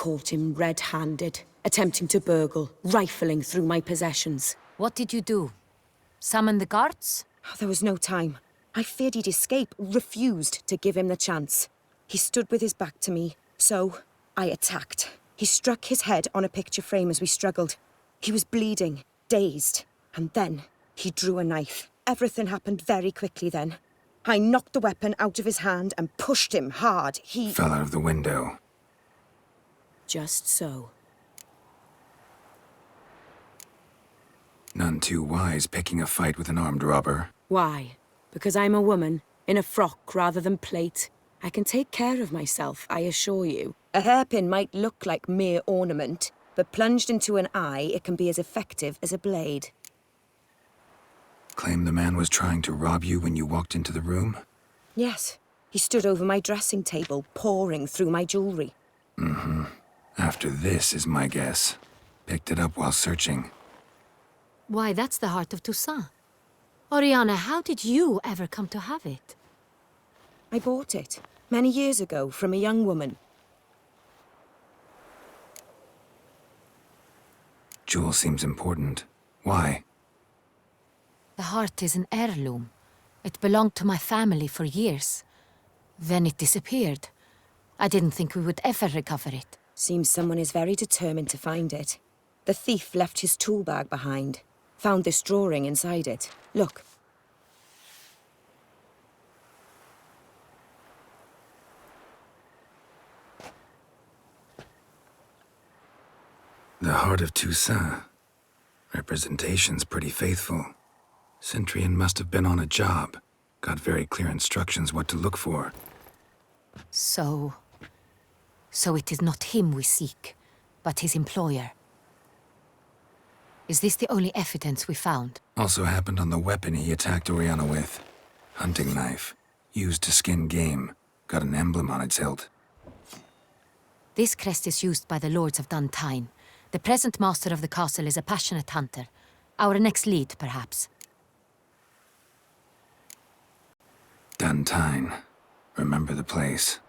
caught him red-handed, attempting to burgle, rifling through my possessions. What did you do? Summon the guards? There was no time. I feared he'd escape, refused to give him the chance. He stood with his back to me, so I attacked. He struck his head on a picture frame as we struggled. He was bleeding, dazed, and then he drew a knife. Everything happened very quickly then. I knocked the weapon out of his hand and pushed him hard. He fell out of the window. Just so. None too wise picking a fight with an armed robber. Why? Because I'm a woman, in a frock rather than plate. I can take care of myself, I assure you. A hairpin might look like mere ornament, but plunged into an eye, it can be as effective as a blade. Claim the man was trying to rob you when you walked into the room? Yes. He stood over my dressing table, pouring through my jewelry. Mm-hmm. After this is my guess. Picked it up while searching. Why, that's the heart of Toussaint. Oriana, how did you ever come to have it? I bought it, many years ago, from a young woman. Jewel seems important. Why? The heart is an heirloom. It belonged to my family for years. Then it disappeared. I didn't think we would ever recover it. Seems someone is very determined to find it. The thief left his tool bag behind. Found this drawing inside it. Look. The heart of Toussaint. Representation's pretty faithful. Centurion must have been on a job. Got very clear instructions what to look for. So it is not him we seek, but his employer. Is this the only evidence we found? Also happened on the weapon he attacked Oriana with. Hunting knife. Used to skin game. Got an emblem on its hilt. This crest is used by the lords of Duntine. The present master of the castle is a passionate hunter. Our next lead, perhaps. Duntine. Remember the place.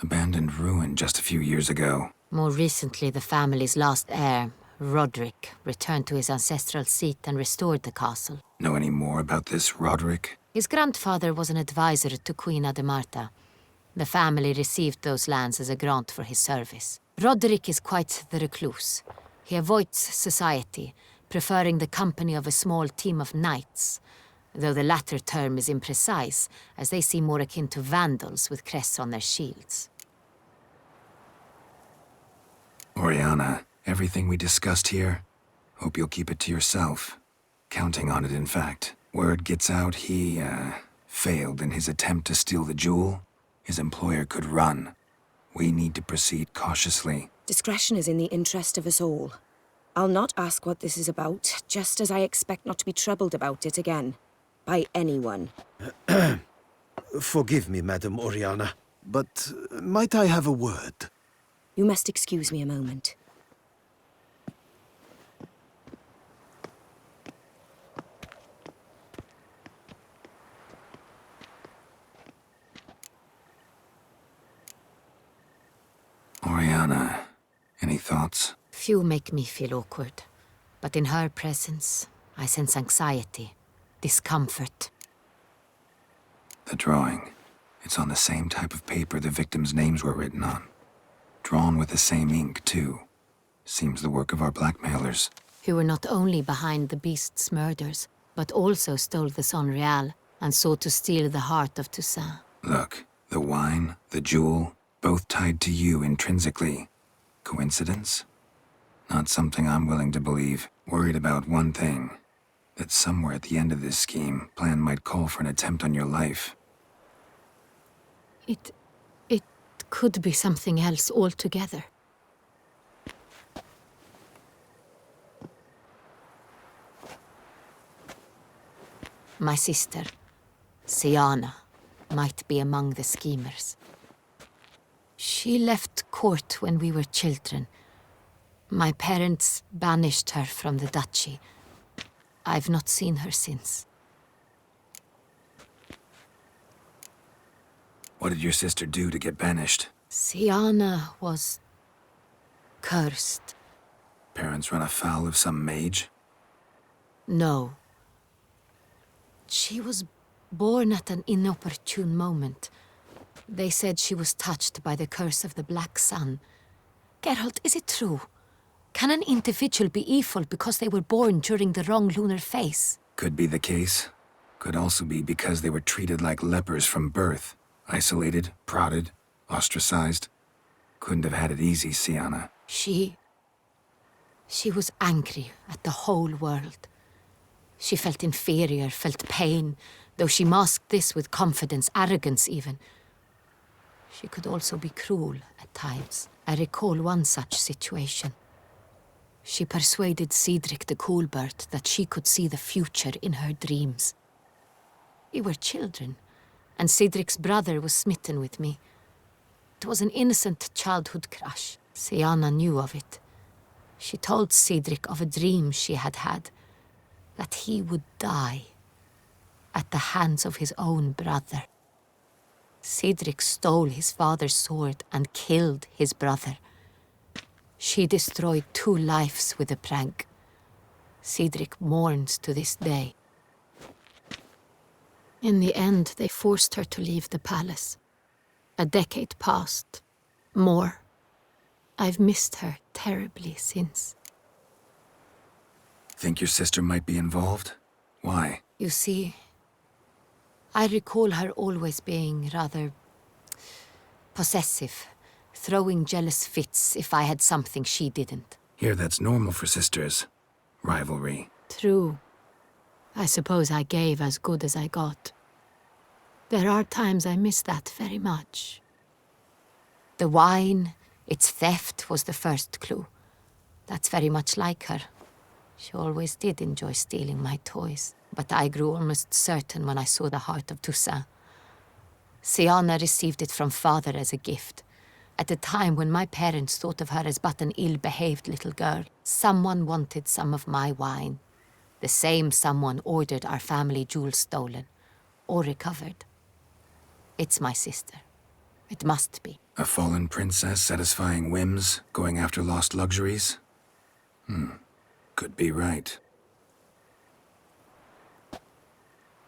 Abandoned ruin just a few years ago. More recently, the family's last heir, Roderick, returned to his ancestral seat and restored the castle. Know any more about this Roderick? His grandfather was an advisor to Queen Ademarta. The family received those lands as a grant for his service. Roderick is quite the recluse. He avoids society, preferring the company of a small team of knights, though the latter term is imprecise, as they seem more akin to vandals with crests on their shields. Oriana, everything we discussed here, hope you'll keep it to yourself. Counting on it, in fact. Word gets out he, failed in his attempt to steal the jewel. His employer could run. We need to proceed cautiously. Discretion is in the interest of us all. I'll not ask what this is about, just as I expect not to be troubled about it again. By anyone. Forgive me, Madam Oriana, but might I have a word? You must excuse me a moment. Oriana, any thoughts? Few make me feel awkward, but in her presence, I sense anxiety, discomfort. The drawing. It's on the same type of paper the victims' names were written on. Drawn with the same ink, too. Seems the work of our blackmailers. Who were not only behind the beast's murders, but also stole the Son Real and sought to steal the heart of Toussaint. Look, the wine, the jewel, both tied to you intrinsically. Coincidence? Not something I'm willing to believe. Worried about one thing. That somewhere at the end of this scheme, plan might call for an attempt on your life. It could be something else altogether. My sister, Siana, might be among the schemers. She left court when we were children. My parents banished her from the duchy. I've not seen her since. What did your sister do to get banished? Siana was Cursed. Parents run afoul of some mage? No. She was born at an inopportune moment. They said she was touched by the curse of the Black Sun. Geralt, is it true? Can an individual be evil because they were born during the wrong lunar phase? Could be the case. Could also be because they were treated like lepers from birth. Isolated, prodded, ostracized. Couldn't have had it easy, Sienna. She was angry at the whole world. She felt inferior, felt pain, though she masked this with confidence, arrogance even. She could also be cruel at times. I recall one such situation. She persuaded Cedric the Coolbird that she could see the future in her dreams. We were children, and Cedric's brother was smitten with me. It was an innocent childhood crush. Sienna knew of it. She told Cedric of a dream she had had, that he would die at the hands of his own brother. Cedric stole his father's sword and killed his brother. She destroyed 2 lives with a prank. Cedric mourns to this day. In the end, they forced her to leave the palace. A decade passed. More. I've missed her terribly since. Think your sister might be involved? Why? You see, I recall her always being rather possessive, throwing jealous fits if I had something she didn't. Here, that's normal for sisters. Rivalry. True. I suppose I gave as good as I got. There are times I miss that very much. The wine, its theft, was the first clue. That's very much like her. She always did enjoy stealing my toys, but I grew almost certain when I saw the heart of Toussaint. Sienna received it from father as a gift. At a time when my parents thought of her as but an ill-behaved little girl, someone wanted some of my wine. The same someone ordered our family jewels stolen, or recovered. It's my sister. It must be. A fallen princess satisfying whims, going after lost luxuries? Could be right.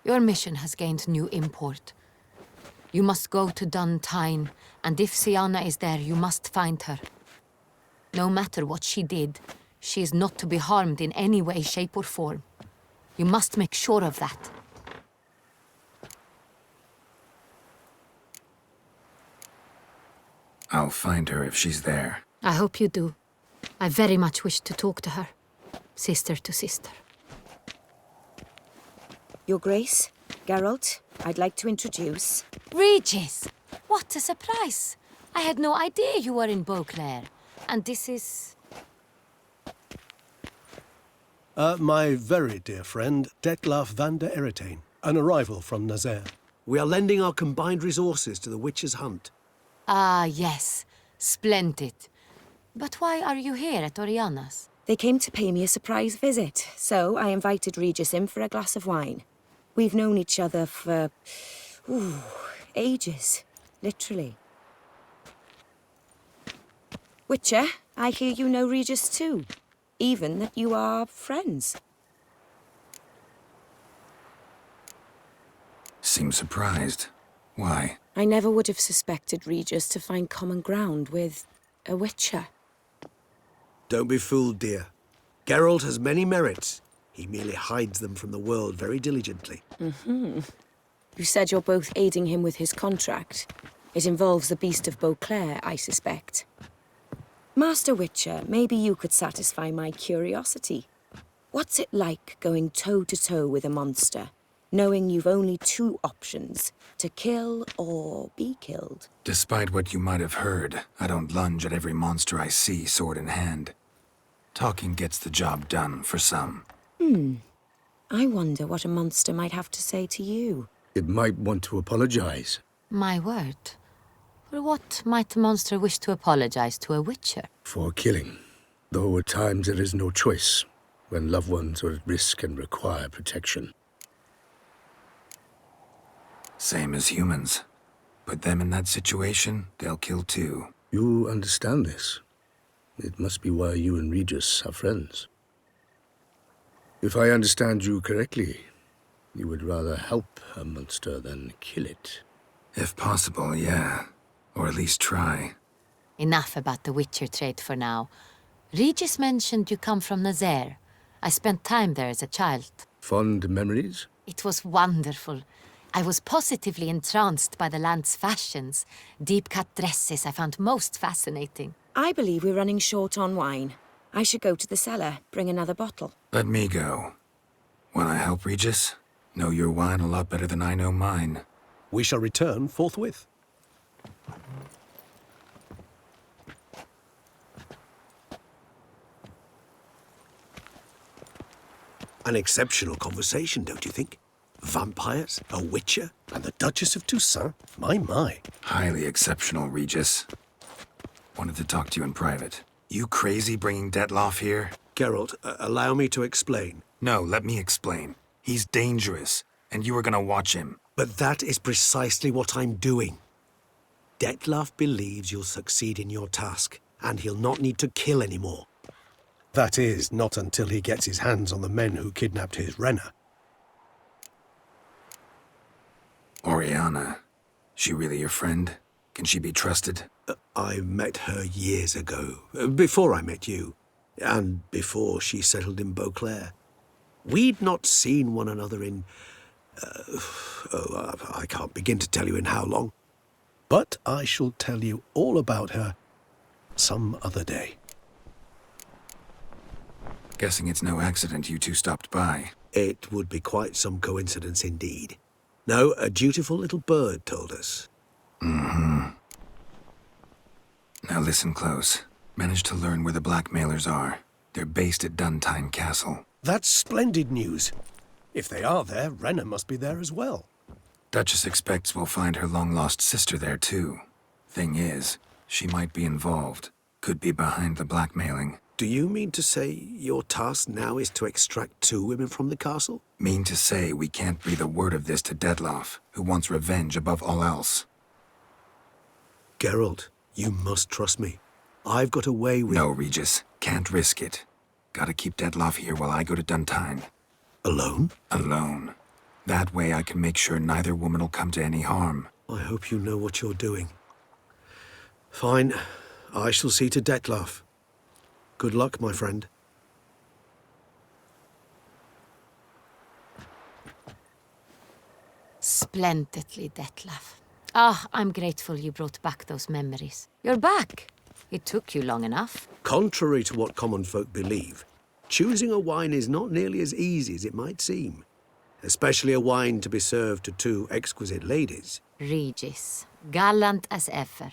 Your mission has gained new import. You must go to Dun Tyne, and if Sienna is there, you must find her. No matter what she did, she is not to be harmed in any way, shape, or form. You must make sure of that. I'll find her if she's there. I hope you do. I very much wish to talk to her. Sister to sister. Your Grace, Geralt, I'd like to introduce... Regis! What a surprise! I had no idea you were in Beauclair. And this is... My very dear friend, Detlaf van der Eretain, an arrival from Nazaire. We are lending our combined resources to the Witch's Hunt. Ah, yes. Splendid. But why are you here at Oriana's? They came to pay me a surprise visit, so I invited Regis in for a glass of wine. We've known each other for... ages. Literally. Witcher, I hear you know Regis too. Even that you are friends. Seem surprised. Why? I never would have suspected Regis to find common ground with a Witcher. Don't be fooled, dear. Geralt has many merits. He merely hides them from the world very diligently. You said you're both aiding him with his contract. It involves the Beast of Beauclair, I suspect. Master Witcher, maybe you could satisfy my curiosity. What's it like going toe-to-toe with a monster, knowing you've only 2 options, to kill or be killed? Despite what you might have heard, I don't lunge at every monster I see, sword in hand. Talking gets the job done, for some. I wonder what a monster might have to say to you. It might want to apologize. My word. For what might a monster wish to apologize to a Witcher? For killing. Though at times there is no choice, when loved ones are at risk and require protection. Same as humans. Put them in that situation, they'll kill too. You understand this. It must be why you and Regis are friends. If I understand you correctly, you would rather help a monster than kill it. If possible, yeah. Or at least try. Enough about the Witcher trade for now. Regis mentioned you come from Nazaire. I spent time there as a child. Fond memories? It was wonderful. I was positively entranced by the land's fashions. Deep-cut dresses I found most fascinating. I believe we're running short on wine. I should go to the cellar, bring another bottle. Let me go. Wanna help, Regis? Know your wine a lot better than I know mine. We shall return forthwith. An exceptional conversation, don't you think? Vampires, a witcher, and the Duchess of Toussaint? My. Highly exceptional, Regis. Wanted to talk to you in private. You crazy bringing Detloff here? Geralt, allow me to explain. No, let me explain. He's dangerous, and you are gonna watch him. But that is precisely what I'm doing. Detloff believes you'll succeed in your task, and he'll not need to kill anymore. That is, not until he gets his hands on the men who kidnapped his Renna. Oriana. She really your friend? Can she be trusted? I met her years ago, before I met you, and before she settled in Beauclair. We'd not seen one another in... I can't begin to tell you in how long. But I shall tell you all about her some other day. Guessing it's no accident you two stopped by. It would be quite some coincidence indeed. No, a dutiful little bird told us. Mm-hmm. Now listen close. Managed to learn where the blackmailers are. They're based at Duntine Castle. That's splendid news. If they are there, Renna must be there as well. Duchess expects we'll find her long-lost sister there, too. Thing is, she might be involved. Could be behind the blackmailing. Do you mean to say your task now is to extract 2 women from the castle? Mean to say we can't breathe a word of this to Detloff, who wants revenge above all else. Geralt, you must trust me. I've got a way with... No, Regis. Can't risk it. Gotta keep Detloff here while I go to Duntine. Alone? Alone. That way I can make sure neither woman will come to any harm. I hope you know what you're doing. Fine. I shall see to Detloff. Good luck, my friend. Splendidly, Detlaff. Ah, I'm grateful you brought back those memories. You're back. It took you long enough. Contrary to what common folk believe, choosing a wine is not nearly as easy as it might seem. Especially a wine to be served to 2 exquisite ladies. Regis, gallant as ever.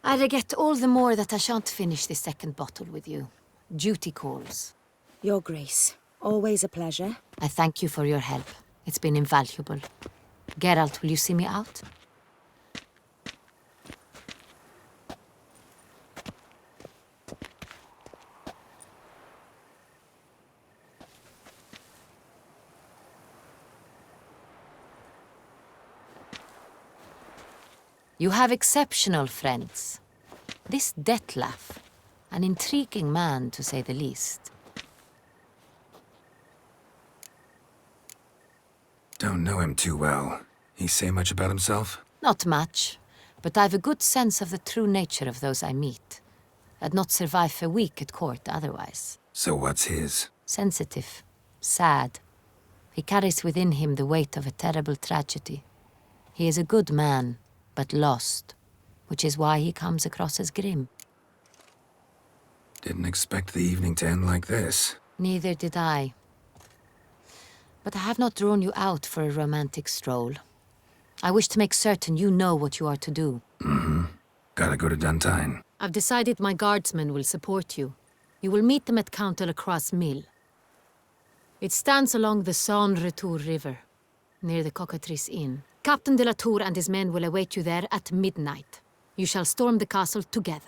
I regret all the more that I shan't finish this second bottle with you. Duty calls. Your Grace, always a pleasure. I thank you for your help. It's been invaluable. Geralt, will you see me out? You have exceptional friends. This Detlaff, an intriguing man to say the least. Don't know him too well. He say much about himself? Not much, but I've a good sense of the true nature of those I meet. I'd not survive a week at court otherwise. So what's his? Sensitive, sad. He carries within him the weight of a terrible tragedy. He is a good man, but lost, which is why he comes across as grim. Didn't expect the evening to end like this. Neither did I. But I have not drawn you out for a romantic stroll. I wish to make certain you know what you are to do. Mm-hmm. Gotta go to Duntine. I've decided my guardsmen will support you. You will meet them at Count de la Croix's mill. It stands along the Saône-Retour River, near the Cockatrice Inn. Captain de la Tour and his men will await you there at midnight. You shall storm the castle together.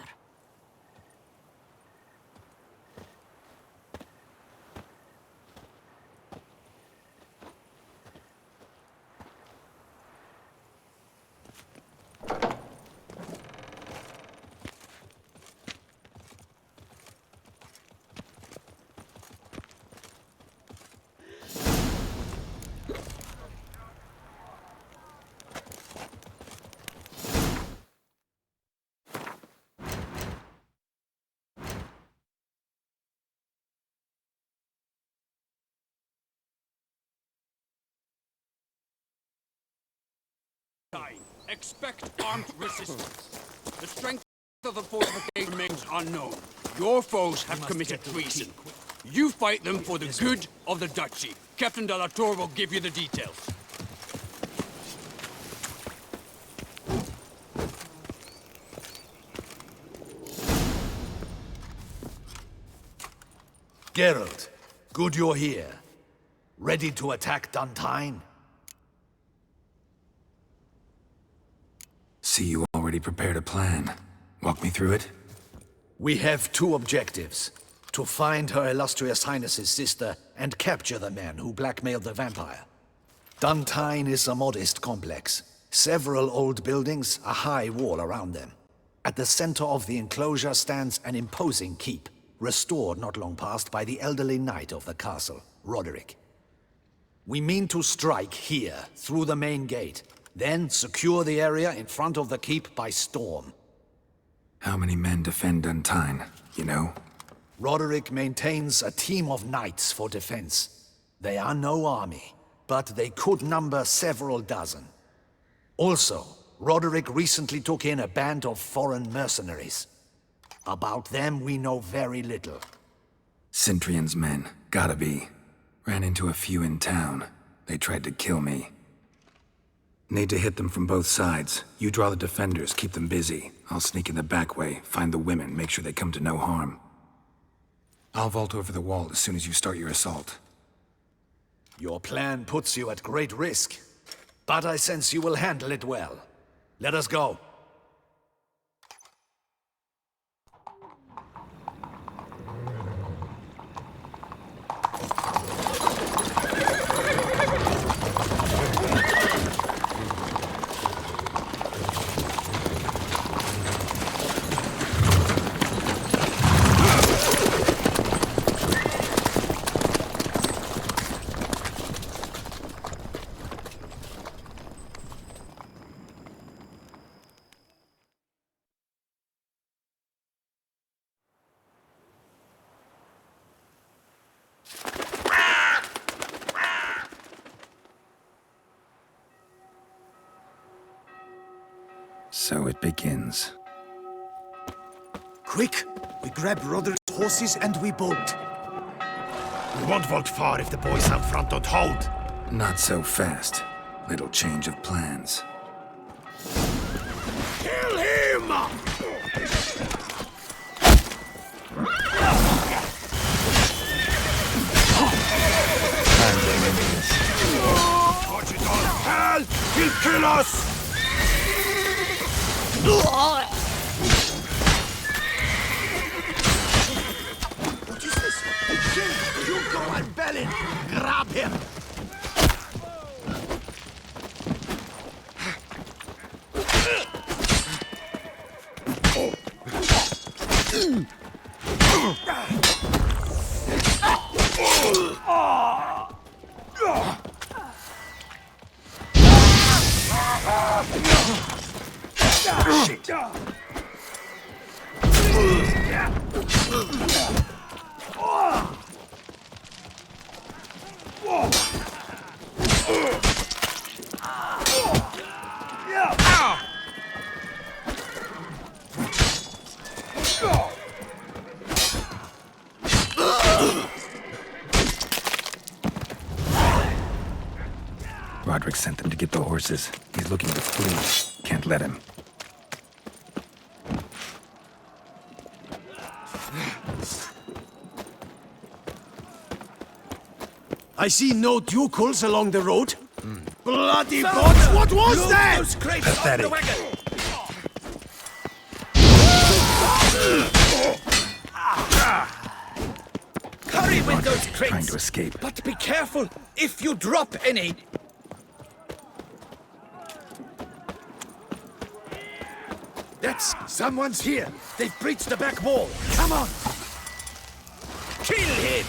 Expect armed resistance. The strength of the fortification remains unknown. Your foes have committed treason. You fight them for the good of the duchy. Captain de la Tour will give you the details. Geralt, good you're here. Ready to attack Duntine? See, you already prepared a plan. Walk me through it. We have two objectives. To find Her Illustrious Highness's sister and capture the man who blackmailed the vampire. Duntine is a modest complex. Several old buildings, a high wall around them. At the center of the enclosure stands an imposing keep, restored not long past by the elderly knight of the castle, Roderick. We mean to strike here, through the main gate, then secure the area in front of the keep by storm. How many men defend Duntine, you know? Roderick maintains a team of knights for defense. They are no army, but they could number several dozen. Also, Roderick recently took in a band of foreign mercenaries. About them we know very little. Cintrian's men, gotta be. Ran into a few in town. They tried to kill me. Need to hit them from both sides. You draw the defenders, keep them busy. I'll sneak in the back way, find the women, make sure they come to no harm. I'll vault over the wall as soon as you start your assault. Your plan puts you at great risk, but I sense you will handle it well. Let us go. So it begins. Quick! We grab Roderick's horses and we bolt. We won't vault far if the boys out front don't hold. Not so fast. Little change of plans. Kill him! Touch it all, hell! He'll kill us! What is this? You go and Bellin! Grab him! Shit. Roderick sent them to get the horses. He's looking to flee. Can't let him. I see no ducals along the road. Bloody bots! What was that? Those crates Pathetic. off the wagon. Hurry with those Trying crates! to escape. But be careful if you drop any. Someone's here. They've breached the back wall. Come on! Kill him!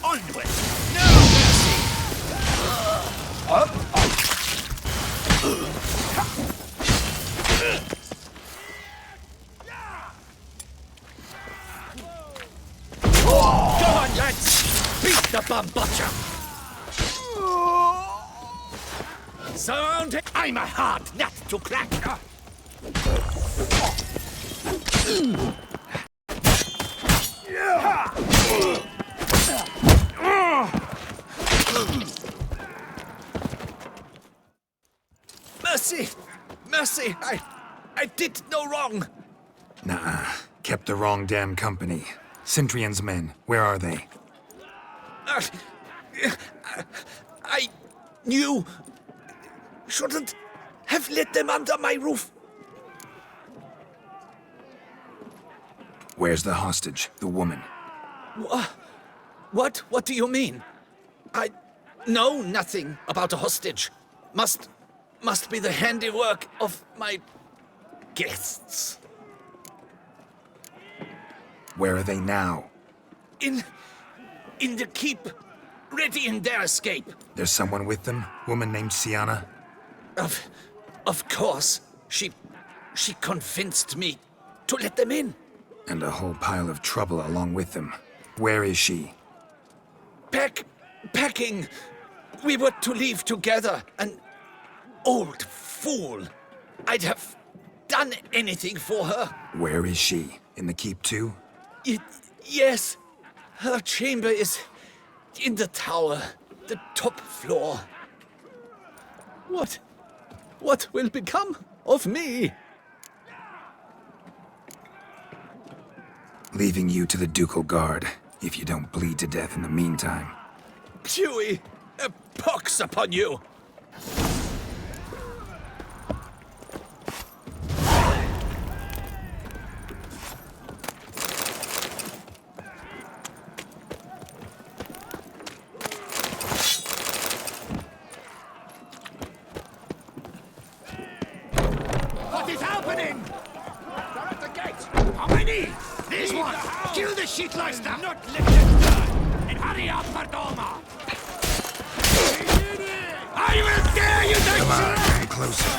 Onward! No mercy! Go on, lads! Beat the bum butcher! Surround him! I'm a hard nut to crack! Mercy! Mercy! I did no wrong! Nah, kept the wrong damn company. Centrion's men, where are they? I knew... shouldn't have let them under my roof. Where's the hostage, the woman? What? What do you mean? I know nothing about a hostage. Must be the handiwork of my guests. Where are they now? In the keep, ready in their escape. There's someone with them? Woman named Sienna? Of course. She convinced me to let them in. And a whole pile of trouble along with them. Where is she? Packing. We were to leave together. An old fool. I'd have done anything for her. Where is she? In the keep too? Yes. Her chamber is in the tower, the top floor. What will become of me? Leaving you to the ducal guard, if you don't bleed to death in the meantime. Huey, a pox upon you! What is happening? They're at the gate. How many? This one. Kill the shitleister. Not let them die. And hurry up, Mardoma. I will tear you to Come on, come closer.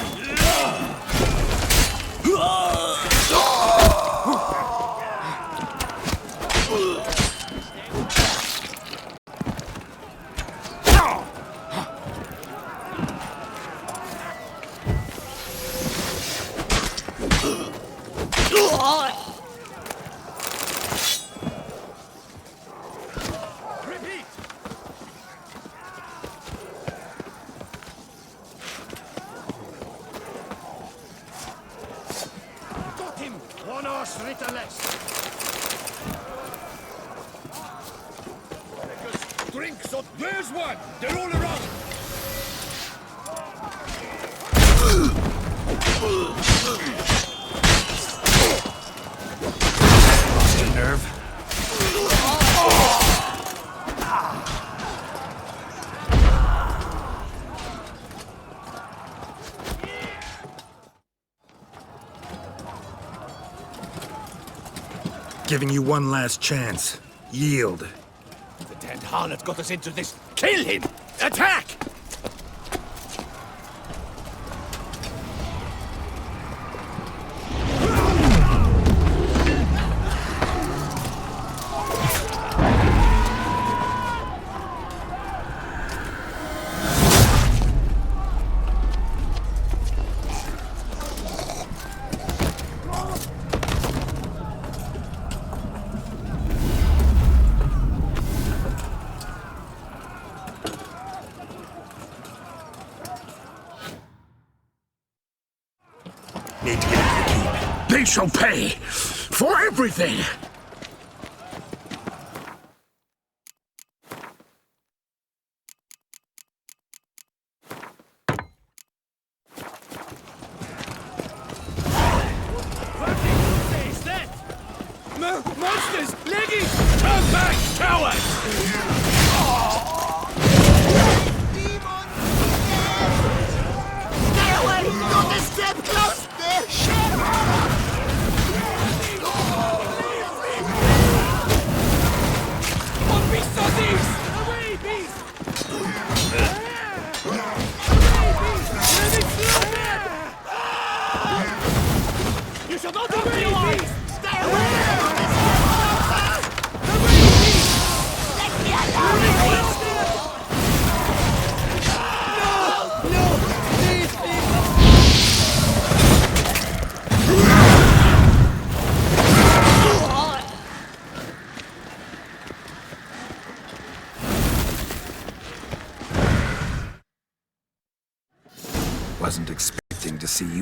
Repeat. Got him. One horse ritter less. Drinks up. Where's one? They're all around. Lost your nerve? Giving you one last chance. Yield. The damned harlot got us into this. Kill him! Attack! Need to get into the keep. They shall pay for everything! Monsters! Leggies! Turn back, cowards! Stay away! Not a step closer! What beasts are these? Away, beast! You shall not have me alive! Stay away! Let me alone! No!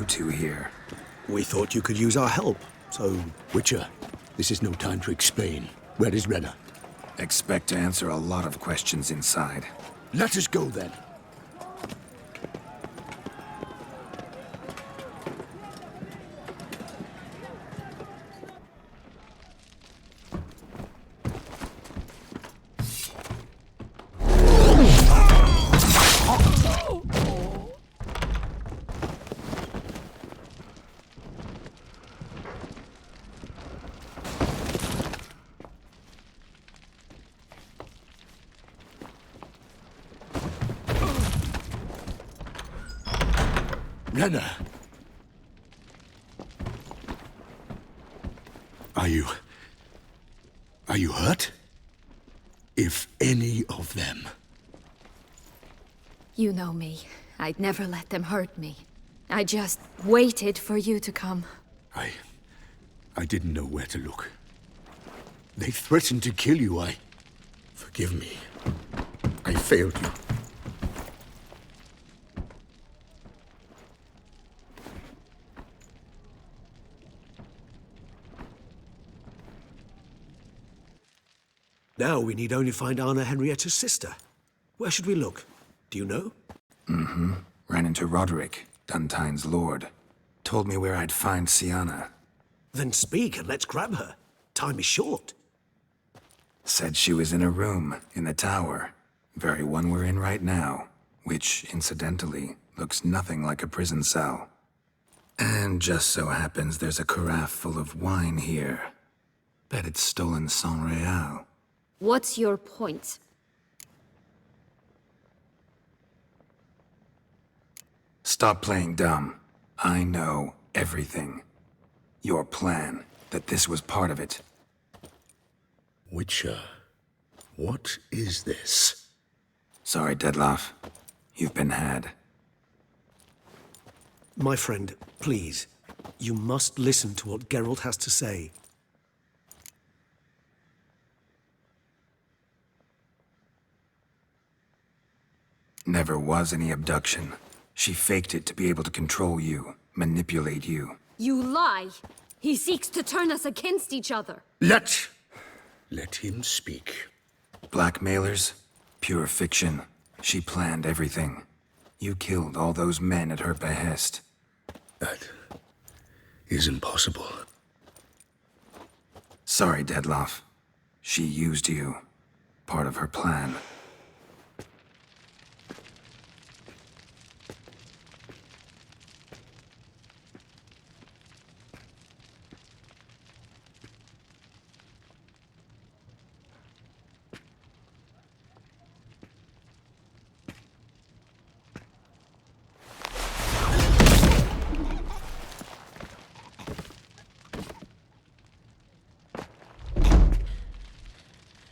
two here? We thought you could use our help, so... Witcher, this is no time to explain. Where is Renna? Expect to answer a lot of questions inside. Let us go then. Renna! Are you hurt? If any of them. You know me. I'd never let them hurt me. I just waited for you to come. I didn't know where to look. They threatened to kill you. Forgive me. I failed you. Now we need only find Anna Henrietta's sister. Where should we look? Do you know? Ran into Roderick, Duntine's lord. Told me where I'd find Sienna. Then speak and let's grab her. Time is short. Said she was in a room in the tower. Very one we're in right now. Which, incidentally, looks nothing like a prison cell. And just so happens there's a carafe full of wine here. Bet it's stolen San Real. What's your point? Stop playing dumb. I know everything. Your plan, that this was part of it. Witcher, what is this? Sorry, Dettlaff. You've been had. My friend, please. You must listen to what Geralt has to say. Never was any abduction. She faked it to be able to control you, manipulate you. You lie! He seeks to turn us against each other. Let him speak. Blackmailers? Pure fiction. She planned everything. You killed all those men at her behest. That is impossible. Sorry, Dettlaff. She used you. Part of her plan.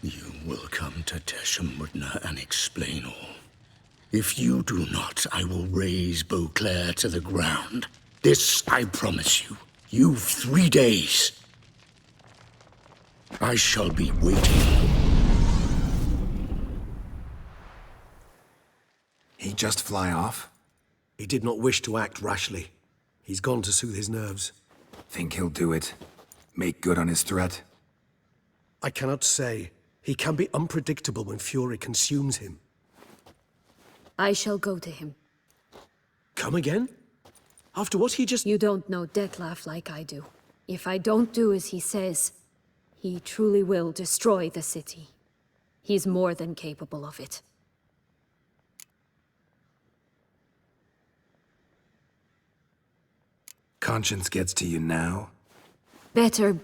You will come to Teshumudna and explain all. If you do not, I will raze Beauclair to the ground. This I promise you. You've 3 days. I shall be waiting. He just fly off? He did not wish to act rashly. He's gone to soothe his nerves. Think he'll do it? Make good on his threat? I cannot say. He can be unpredictable when fury consumes him. I shall go to him. Come again? After what he just... You don't know Dettlaff like I do. If I don't do as he says, he truly will destroy the city. He's more than capable of it. Conscience gets to you now? Better...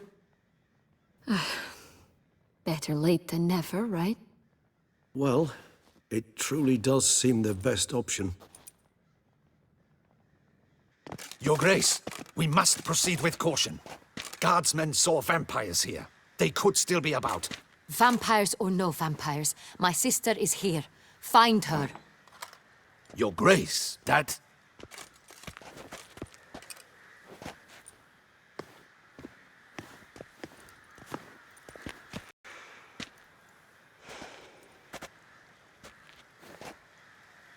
better late than never, right? Well, it truly does seem the best option. Your Grace, we must proceed with caution. Guardsmen saw vampires here. They could still be about. Vampires or no vampires, my sister is here. Find her. Your Grace, that...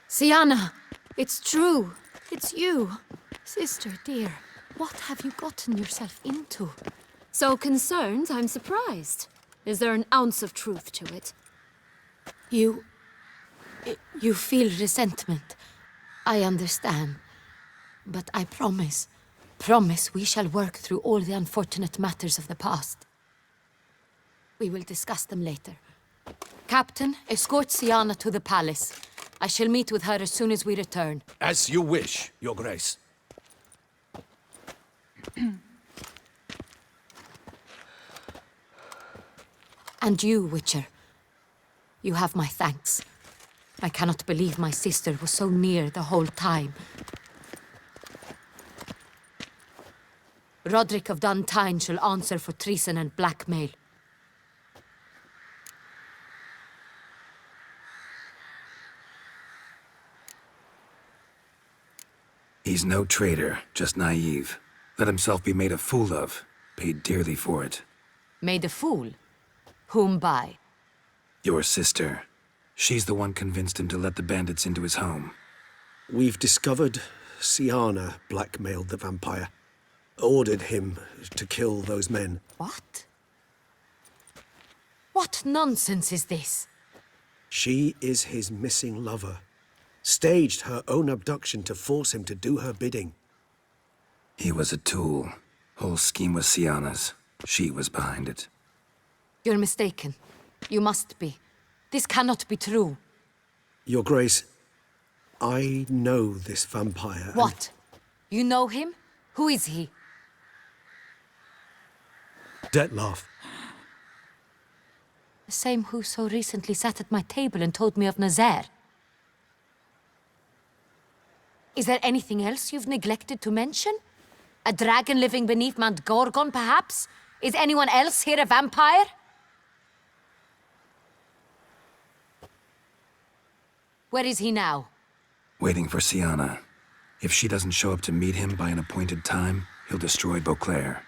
Sienna! It's true! It's you! Sister, dear, what have you gotten yourself into? So concerned, I'm surprised. Is there an ounce of truth to it? You feel resentment. I understand. But I promise we shall work through all the unfortunate matters of the past. We will discuss them later. Captain, escort Siana to the palace. I shall meet with her as soon as we return. As you wish, Your Grace. And you, Witcher. You have my thanks. I cannot believe my sister was so near the whole time. Roderick of Duntine shall answer for treason and blackmail. He's no traitor, just naive. Let himself be made a fool of. Paid dearly for it. Made a fool? Whom by? Your sister. She's the one convinced him to let the bandits into his home. We've discovered Siana blackmailed the vampire. Ordered him to kill those men. What? What nonsense is this? She is his missing lover. Staged her own abduction to force him to do her bidding. He was a tool. Whole scheme was Siana's. She was behind it. You're mistaken. You must be. This cannot be true. Your Grace, I know this vampire. and- What? You know him? Who is he? Dettlaff. The same who so recently sat at my table and told me of Nazaire. Is there anything else you've neglected to mention? A dragon living beneath Mount Gorgon, perhaps? Is anyone else here a vampire? Where is he now? Waiting for Siana. If she doesn't show up to meet him by an appointed time, he'll destroy Beauclair.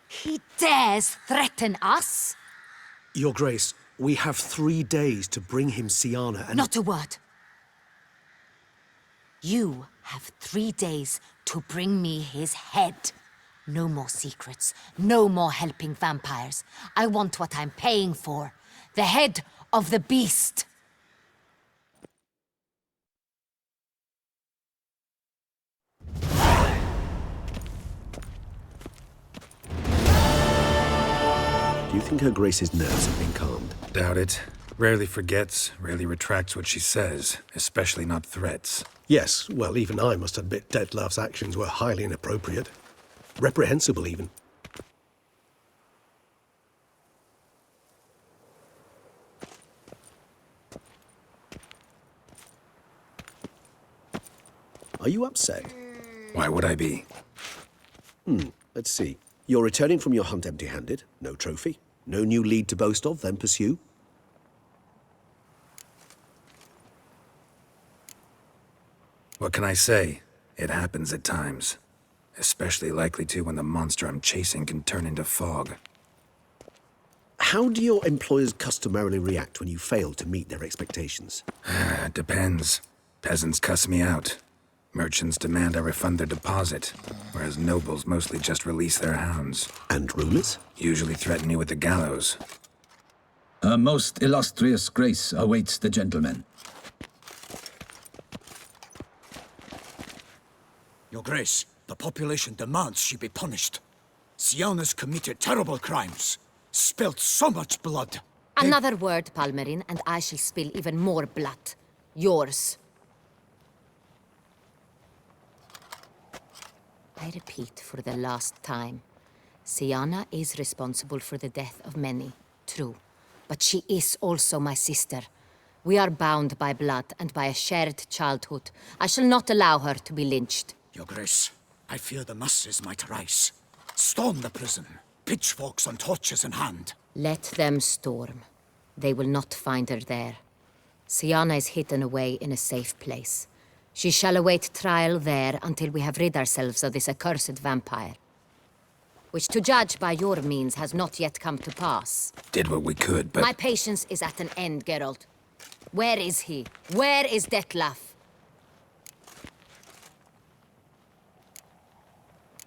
He dares threaten us? Your Grace, we have 3 days to bring him Siana and... Not a word. You have 3 days to bring me his head. No more secrets. No more helping vampires. I want what I'm paying for. The head of the beast. Do you think Her Grace's nerves have been calmed? Doubt it. Rarely forgets, rarely retracts what she says, especially not threats. Yes, well, even I must admit Dettlaff's actions were highly inappropriate. Reprehensible, even. Are you upset? Why would I be? Let's see. You're returning from your hunt empty-handed. No trophy. No new lead to boast of, then pursue. What can I say? It happens at times. Especially likely to when the monster I'm chasing can turn into fog. How do your employers customarily react when you fail to meet their expectations? Depends. Peasants cuss me out. Merchants demand I refund their deposit, whereas nobles mostly just release their hounds. And rulers? Usually threaten me with the gallows. Her most illustrious grace awaits the gentleman. Your Grace, the population demands she be punished. Siana's committed terrible crimes. Spilt so much blood. Another word, Palmerin, and I shall spill even more blood. Yours. I repeat for the last time. Siana is responsible for the death of many, true. But she is also my sister. We are bound by blood and by a shared childhood. I shall not allow her to be lynched. Your Grace, I fear the masses might rise. Storm the prison, pitchforks and torches in hand. Let them storm. They will not find her there. Siana is hidden away in a safe place. She shall await trial there until we have rid ourselves of this accursed vampire. Which, to judge by your means, has not yet come to pass. Did what we could, but... My patience is at an end, Geralt. Where is he? Where is Dettlaff?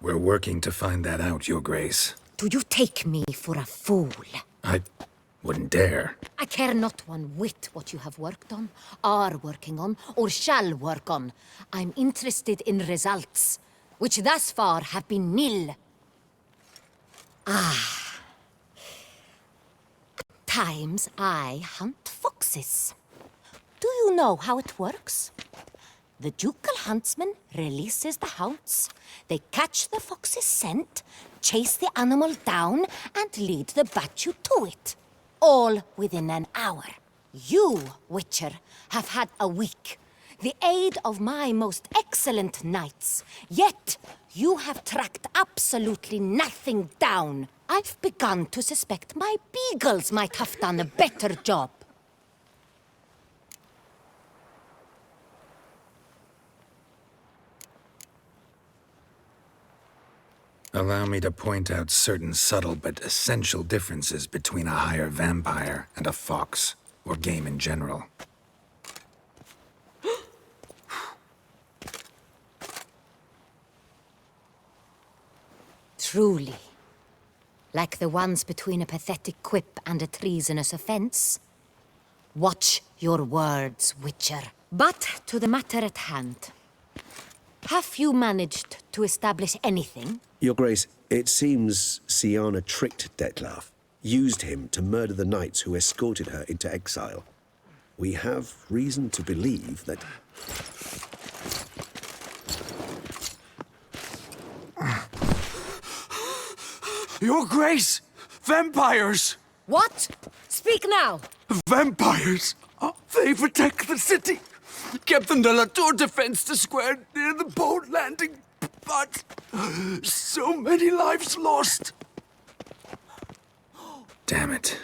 We're working to find that out, Your Grace. Do you take me for a fool? I wouldn't dare. I care not one whit what you have worked on, are working on, or shall work on. I'm interested in results, which thus far have been nil. Times I hunt foxes. Do you know how it works? The ducal huntsman releases the hounds. They catch the fox's scent, chase the animal down, and lead the battue to it. All within an hour. You, Witcher, have had a week. The aid of my most excellent knights. Yet, you have tracked absolutely nothing down. I've begun to suspect my beagles might have done a better job. Allow me to point out certain subtle but essential differences between a higher vampire and a fox, or game in general. Truly. Like the ones between a pathetic quip and a treasonous offense. Watch your words, Witcher. But to the matter at hand. Have you managed to establish anything? Your Grace, it seems Siana tricked Detlef, used him to murder the knights who escorted her into exile. We have reason to believe that... Your Grace! Vampires! What? Speak now! Vampires! They protect the city! Captain de la Tour defends the square near the boat landing, but so many lives lost. Damn it.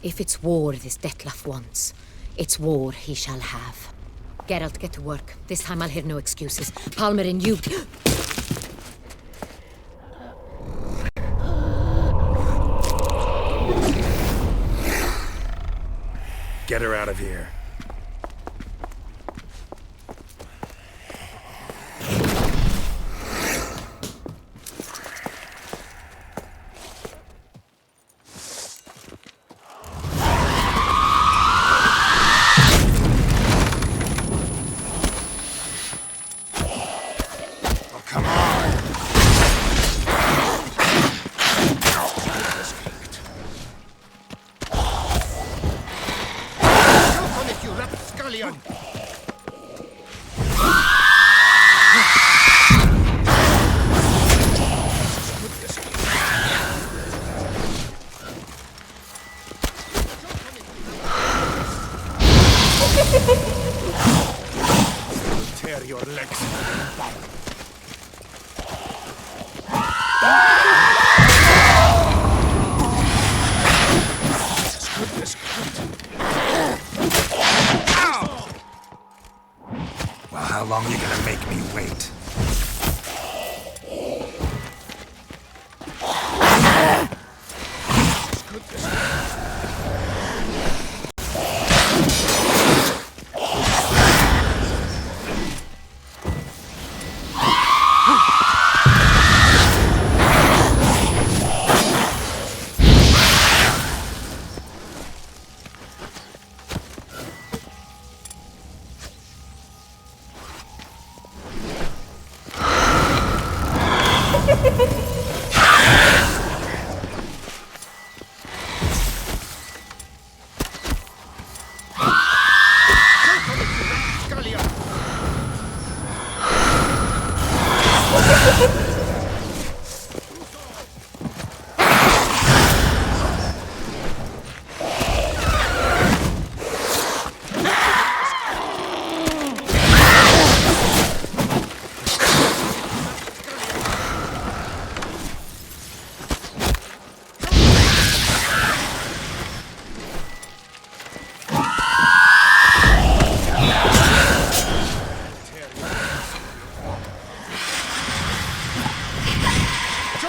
If it's war this Detlef wants, it's war he shall have. Geralt, get to work. This time I'll hear no excuses. Palmer and you... Get her out of here. Tear your legs. Well, how long are you gonna make me wait?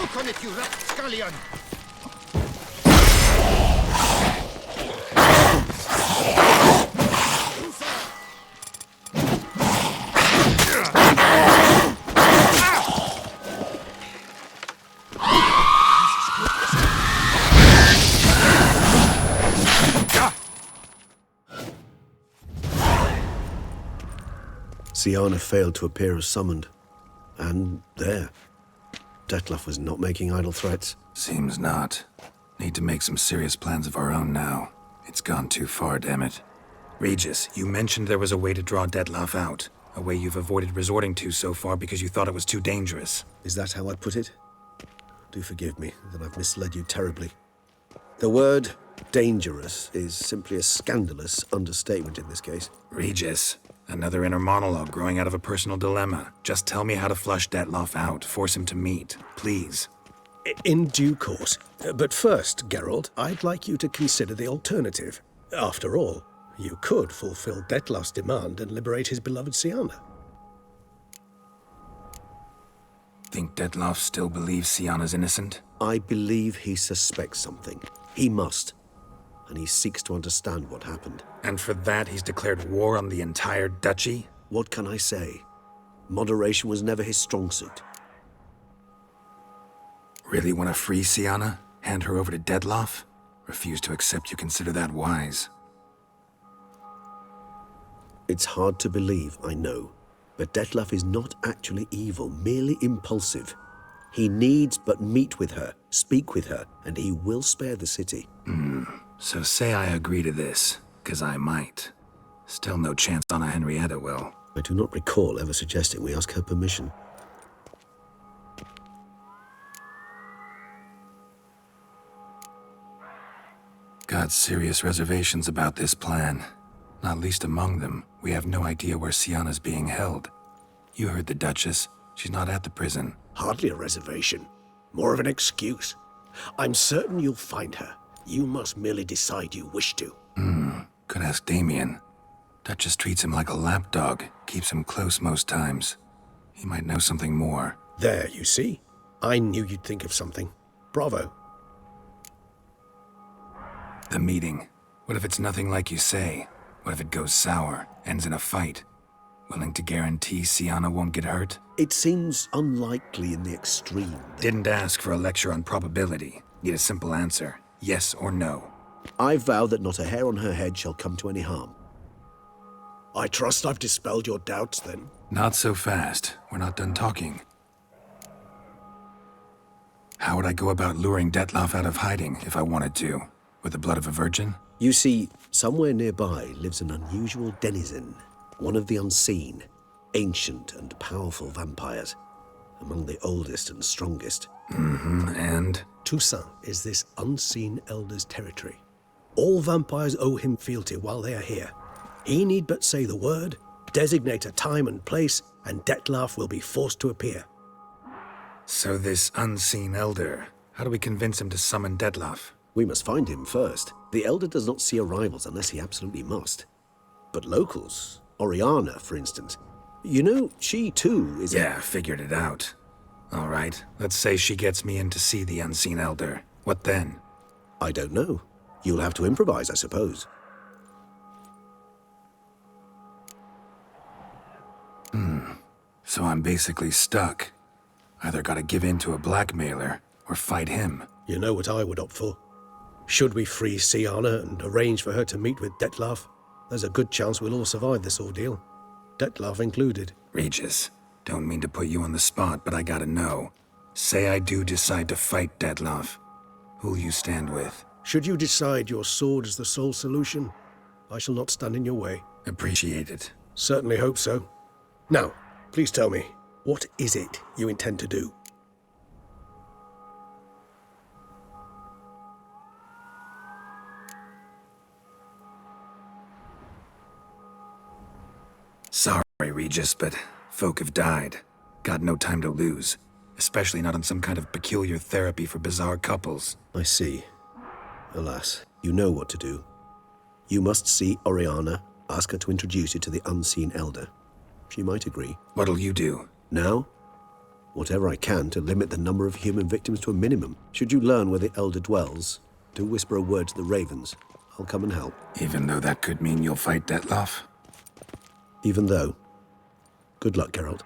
Choke on it, you rapscallion! Siana failed to appear as summoned. And there. Detlef was not making idle threats. Seems not. Need to make some serious plans of our own now. It's gone too far, damn it. Regis, you mentioned there was a way to draw Detlef out. A way you've avoided resorting to so far because you thought it was too dangerous. Is that how I put it? Do forgive me that I've misled you terribly. The word dangerous is simply a scandalous understatement in this case. Regis, another inner monologue growing out of a personal dilemma. Just tell me how to flush Detlef out, force him to meet, please. In due course. But first, Geralt, I'd like you to consider the alternative. After all, you could fulfill Detlef's demand and liberate his beloved Siana. Think Detlef still believes Siana's innocent? I believe he suspects something. He must. And he seeks to understand what happened. And for that, he's declared war on the entire duchy? What can I say? Moderation was never his strong suit. Really want to free Siana? Hand her over to Detlef? Refuse to accept you consider that wise. It's hard to believe, I know. But Detlef is not actually evil, merely impulsive. He needs but meet with her, speak with her, and he will spare the city. So say I agree to this, 'cause I might. Still no chance Donna Henrietta will. I do not recall ever suggesting we ask her permission. Got serious reservations about this plan. Not least among them, we have no idea where Siana's being held. You heard the Duchess. She's not at the prison. Hardly a reservation. More of an excuse. I'm certain you'll find her. You must merely decide you wish to. Could ask Damien. Duchess treats him like a lapdog, keeps him close most times. He might know something more. There, you see? I knew you'd think of something. Bravo. The meeting. What if it's nothing like you say? What if it goes sour, ends in a fight? Willing to guarantee Siana won't get hurt? It seems unlikely in the extreme. Didn't ask for a lecture on probability. Need a simple answer. Yes or no. I vow that not a hair on her head shall come to any harm. I trust I've dispelled your doubts, then. Not so fast. We're not done talking. How would I go about luring Detlef out of hiding if I wanted to? With the blood of a virgin? You see, somewhere nearby lives an unusual denizen, one of the unseen, ancient and powerful vampires, among the oldest and strongest. And? Toussaint is this unseen elder's territory. All vampires owe him fealty while they are here. He need but say the word, designate a time and place, and Detlef will be forced to appear. So this unseen elder, how do we convince him to summon Detlef? We must find him first. The elder does not see arrivals unless he absolutely must. But locals, Oriana, for instance, you know, she too is Yeah, figured it out. All right, let's say she gets me in to see the unseen elder. What then? I don't know. You'll have to improvise, I suppose. So I'm basically stuck. Either gotta give in to a blackmailer, or fight him. You know what I would opt for. Should we free Siana and arrange for her to meet with Detlef, there's a good chance we'll all survive this ordeal. Detlef included. Regis, don't mean to put you on the spot, but I gotta know. Say I do decide to fight Detlef. Who'll you stand with? Should you decide your sword is the sole solution, I shall not stand in your way. Appreciate it. Certainly hope so. Now, please tell me, what is it you intend to do? Sorry, Regis, but folk have died. Got no time to lose. Especially not on some kind of peculiar therapy for bizarre couples. I see. Alas, you know what to do. You must see Oriana, ask her to introduce you to the unseen elder. She might agree. What'll you do? Now, Whatever I can to limit the number of human victims to a minimum. Should you learn where the Elder dwells, do whisper a word to the Ravens. I'll come and help. Even though that could mean you'll fight Detloff? Even though. Good luck, Geralt.